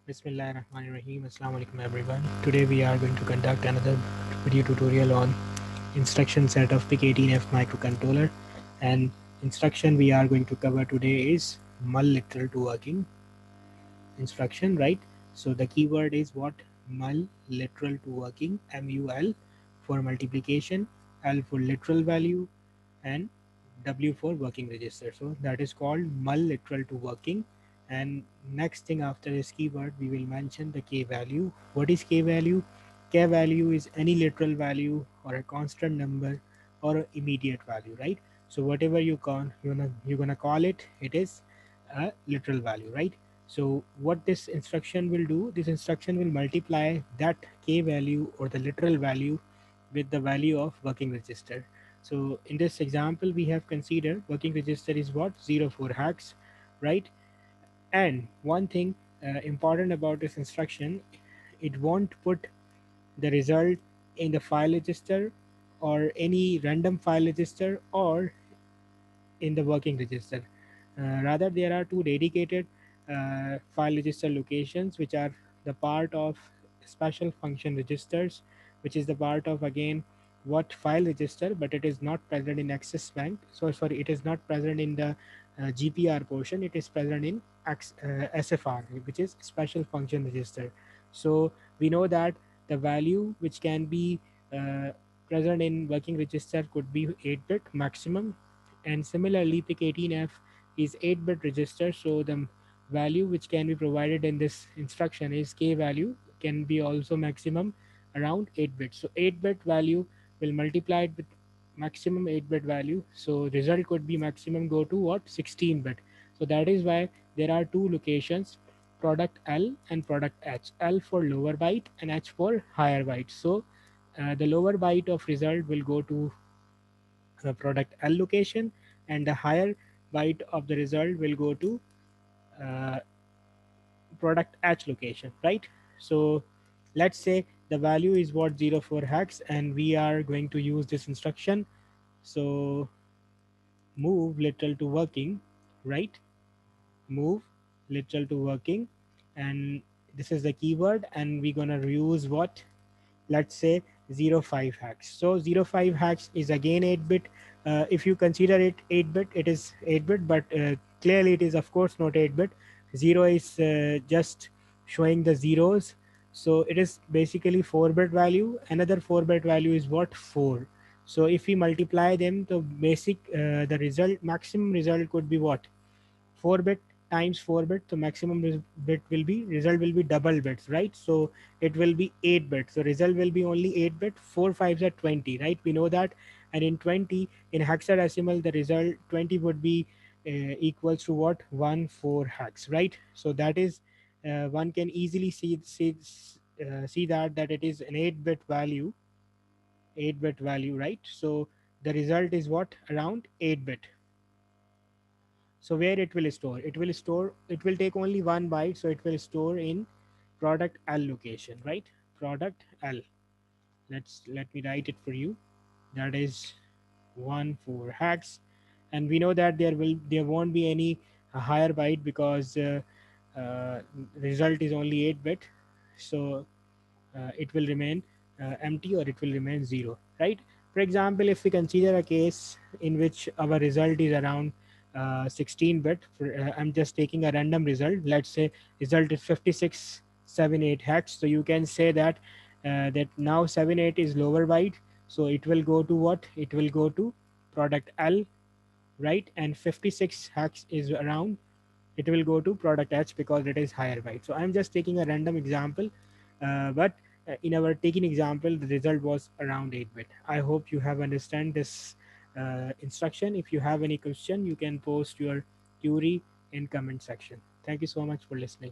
Bismillahirrahmanirrahim. Assalamu alaikum everyone. Today we are going to conduct another video tutorial on instruction set of PIC18F microcontroller, and instruction we are going to cover today is mul literal to working instruction, right? So the keyword is what? Mul literal to working, MUL for multiplication, L for literal value, and W for working register. So that is called mul literal to working. And next thing after this keyword, we will mention the K value. What is K value? K value is any literal value or a constant number or an immediate value, right? So whatever you're gonna call it, it is a literal value, right? So what this instruction will do, this instruction will multiply that K value or the literal value with the value of working register. So in this example, we have considered working register is what? 04 hex, right? And one thing important about this instruction, it won't put the result in the file register or any random file register or in the working register. Rather, there are two dedicated file register locations which are the part of special function registers, which is the part of again what file register, but it is not present in access bank. So sorry, it is not present in the GPR portion. It is present in SFR, which is special function register. So we know that the value which can be uh, present in working register could be 8-bit maximum, and similarly PIC18F is 8-bit register, so the value which can be provided in this instruction is K value can be also maximum around 8 bits. So 8-bit value will multiply it with maximum 8-bit value, so result could be maximum go to what? 16-bit. So that is why there are two locations, product L and product H. L for lower byte and H for higher byte. So the lower byte of result will go to product L location, and the higher byte of the result will go to uh, product H location, right? So let's say the value is what? 04 hex, and we are going to use this instruction. So move literal to working, right? Move literal to working, and this is the keyword, and we're gonna use what? Let's say 05 hex. So 05 hex is again 8-bit. If you consider it 8-bit, it is 8-bit, but clearly it is of course not 8-bit. 0 is just showing the zeros, so it is basically 4-bit value. Another 4-bit value is what? 4. So if we multiply them, the basic the result, maximum result could be what? 4-bit times 4-bit, so maximum bit will be, result will be double bits, right? So it will be 8-bit, so result will be only 8-bit. 4 5s are 20, right? We know that. And in 20, in hexadecimal, the result 20 would be equals to what? 1 4 hex, right? So that is one can easily see that it is an 8-bit value, 8-bit value, right? So the result is what? Around 8-bit. So where it will store? It will take only one byte, so it will store in product L location, right? Product L. Let me write it for you. That is 1 4 hex, and we know that there won't be any higher byte because uh, result is only 8-bit. So it will remain empty, or it will remain 0, right? For example, if we consider a case in which our result is around 16-bit, I'm just taking a random result. Let's say result is 5678 hex. So you can say that that now 78 is lower byte, so it will go to what? It will go to product L, right? And 56 hex is around, it will go to product H because it is higher byte. So I'm just taking a random example, but in our taking example, the result was around 8-bit. I hope you have understand this instruction. If you have any question, you can post your query in comment section. Thank you so much for listening.